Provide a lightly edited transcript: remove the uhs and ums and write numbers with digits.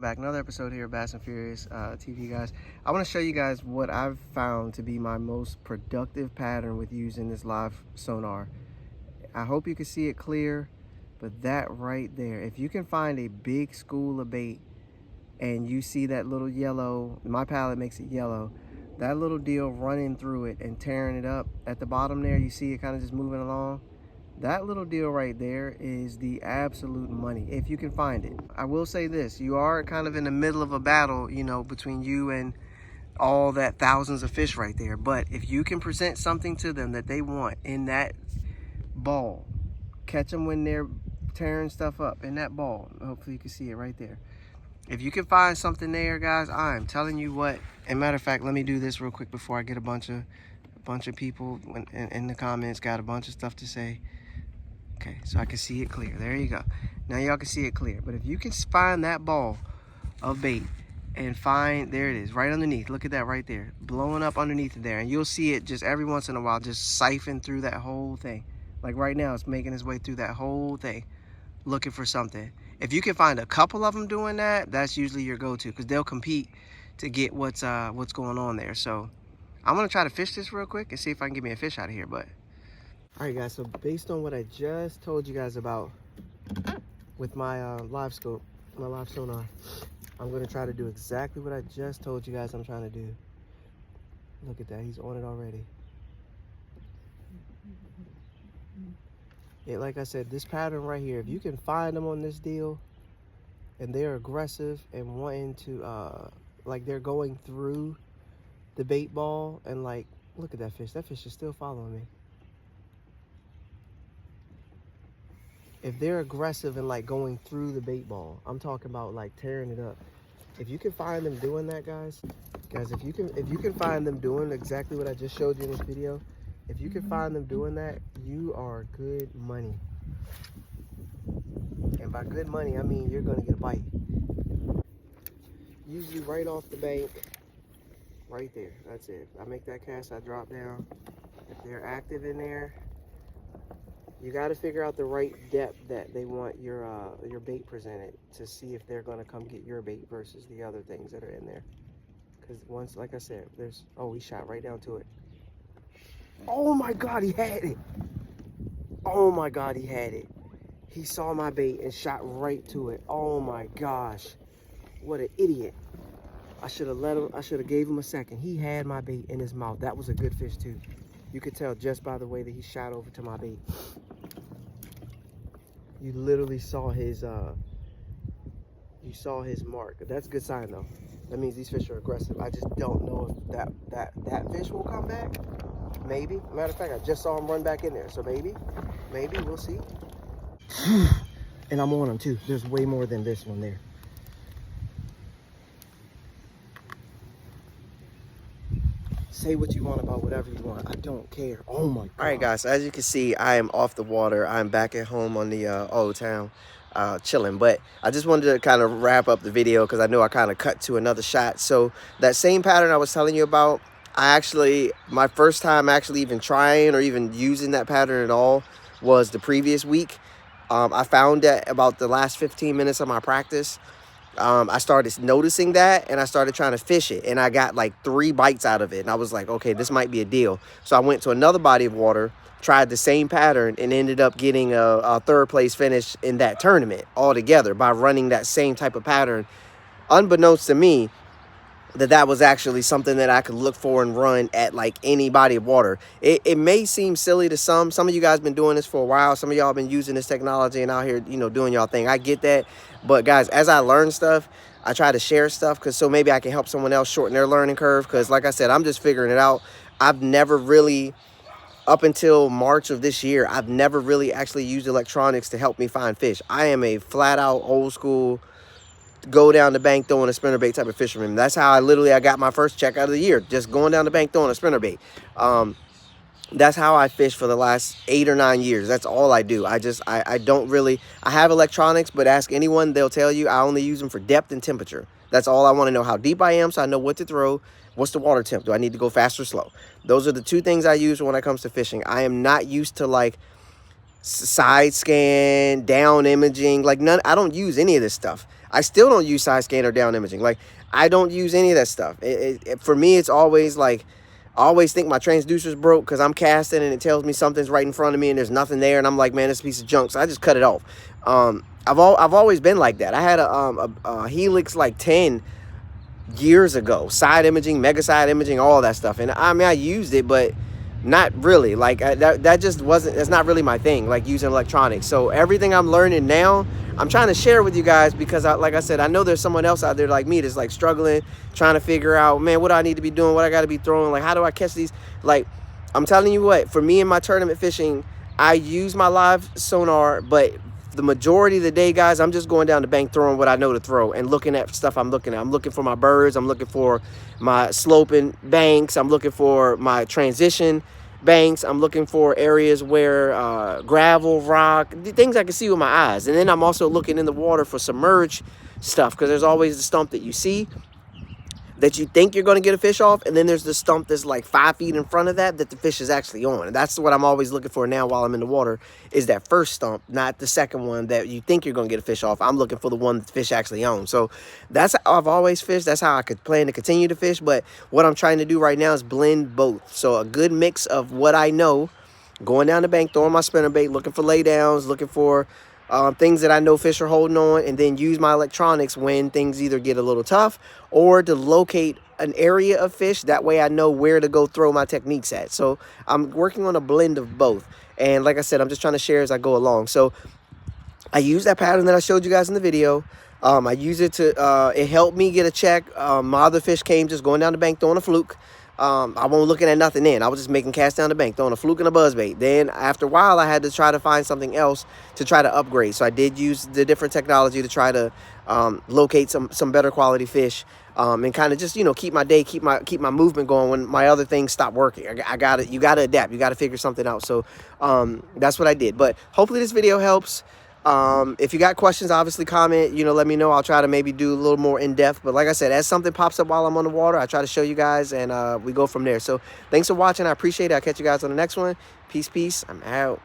Back another episode here of Bass and Furious TV, guys. I want to show you guys what I've found to be my most productive pattern with using this live sonar. I hope you can see it clear, but that right there, if you can find a big school of bait and you see that little yellow, my palette makes it yellow, that little deal running through it and tearing it up at the bottom there, you see it kind of just moving along. That little deal right there is the absolute money, if you can find it. I will say this, you are kind of in the middle of a battle, you know, between you and all that thousands of fish right there. But if you can present something to them that they want in that ball, catch them when they're tearing stuff up in that ball. Hopefully you can see it right there. If you can find something there, guys, I'm telling you what. And matter of fact, let me do this real quick before I get a bunch of people in the comments got a bunch of stuff to say. Okay, so I can see it clear. There you go. Now y'all can see it clear. But if you can find that ball of bait and find, there it is, right underneath. Look at that right there, blowing up underneath it there. And you'll see it just every once in a while just siphon through that whole thing. Like right now, it's making its way through that whole thing, looking for something. If you can find a couple of them doing that, that's usually your go-to, because they'll compete to get what's going on there. So I'm gonna try to fish this real quick and see if I can get me a fish out of here. But all right, guys, so based on what I just told you guys about with my live scope, my live sonar, I'm gonna try to do exactly what I just told you guys I'm trying to do. Look at that, he's on it already. Yeah, like I said, this pattern right here, if you can find them on this deal and they're aggressive and wanting to, like they're going through the bait ball and like, look at that fish is still following me. If they're aggressive and like going through the bait ball, I'm talking about like tearing it up. If you can find them doing that, guys, if you can find them doing exactly what I just showed you in this video, if you can find them doing that, you are good money. And by good money, I mean you're gonna get a bite. Usually right off the bank, right there, that's it. I make that cast, I drop down. If they're active in there, you got to figure out the right depth that they want your bait presented to see if they're going to come get your bait versus the other things that are in there. Because once, like I said, there's, oh, he shot right down to it. Oh my God, he had it. Oh my God, he had it. He saw my bait and shot right to it. Oh my gosh, what an idiot. I should have let him, I should have gave him a second. He had my bait in his mouth. That was a good fish too. You could tell just by the way that he shot over to my bait. You literally saw his mark. That's a good sign though. That means these fish are aggressive. I just don't know if that fish will come back. Maybe. Matter of fact, I just saw him run back in there. So maybe we'll see. And I'm on him too. There's way more than this one there. Say what you want about whatever you want. I don't care. Oh my God. All right, guys. So as you can see, I am off the water. I'm back at home on the old town, chilling. But I just wanted to kind of wrap up the video because I know I kind of cut to another shot. So that same pattern I was telling you about, my first time actually even trying or even using that pattern at all was the previous week. I found that about the last 15 minutes of my practice, I started noticing that and I started trying to fish it, and I got like 3 bites out of it, and I was like, okay, this might be a deal. So I went to another body of water, tried the same pattern, and ended up getting a 3rd place finish in that tournament altogether by running that same type of pattern, unbeknownst to me that was actually something that I could look for and run at like any body of water. It may seem silly to some of you guys been doing this for a while. Some of y'all been using this technology and out here, you know, doing y'all thing. I get that. But guys, as I learn stuff, I try to share stuff so maybe I can help someone else shorten their learning curve. Because like I said, I'm just figuring it out. I've never really, up until March of this year, I've never really actually used electronics to help me find fish. I am a flat out old school, go down the bank throwing a spinnerbait type of fisherman. That's how I got my first check out of the year, just going down the bank throwing a spinnerbait. That's how I fish for the last 8 or 9 years. That's all I do. I don't really, I have electronics, but ask anyone, they'll tell you I only use them for depth and temperature. That's all I want to know, how deep I am, so I know what to throw. What's the water temp? Do I need to go fast or slow? Those are the 2 things I use when it comes to fishing. I am not used to like side scan, down imaging, like none. I don't use any of this stuff. I still don't use side scan or down imaging. Like, I don't use any of that stuff. For me, it's always like, I always think my transducer's broke because I'm casting and it tells me something's right in front of me and there's nothing there, and I'm like, man, this is a piece of junk, so I just cut it off. I've always been like that. I had a Helix like 10 years ago, side imaging, mega side imaging, all that stuff, and I mean, I used it, but not really. Like, that just wasn't, that's not really my thing, like using electronics. So everything I'm learning now, I'm trying to share with you guys, because like I said, I know there's someone else out there like me that's like struggling, trying to figure out, man, what do I need to be doing, what I got to be throwing, like how do I catch these. Like, I'm telling you what, for me in my tournament fishing, I use my live sonar, but the majority of the day, guys, I'm just going down the bank throwing what I know to throw and looking at stuff I'm looking at. I'm looking for my birds. I'm looking for my sloping banks. I'm looking for my transition banks. I'm looking for areas where gravel, rock, things I can see with my eyes. And then I'm also looking in the water for submerged stuff, because there's always the stump that you see that you think you're going to get a fish off, and then there's the stump that's like 5 feet in front of that the fish is actually on. And that's what I'm always looking for now while I'm in the water, is that first stump, not the second one that you think you're going to get a fish off. I'm looking for the one that the fish actually owns. So that's how I've always fished. That's how I could plan to continue to fish. But what I'm trying to do right now is blend both. So a good mix of what I know, going down the bank, throwing my spinnerbait, looking for laydowns, looking for things that I know fish are holding on, and then use my electronics when things either get a little tough, or to locate an area of fish. That way I know where to go throw my techniques at. So I'm working on a blend of both. And like I said, I'm just trying to share as I go along. So I use that pattern that I showed you guys in the video. I use it to, it helped me get a check. My other fish came just going down the bank, throwing a fluke. I wasn't looking at nothing then. I was just making casts down the bank, throwing a fluke and a buzzbait. Then after a while, I had to try to find something else to try to upgrade. So I did use the different technology to try to locate some better quality fish, and kind of just, you know, keep my day, keep my movement going when my other things stop working. You got to adapt. You got to figure something out. So that's what I did. But hopefully this video helps. If you got questions, obviously comment, you know, let me know. I'll try to maybe do a little more in depth, but like I said, as something pops up while I'm on the water, I try to show you guys, and we go from there. So thanks for watching. I appreciate it. I'll catch you guys on the next one. Peace. I'm out.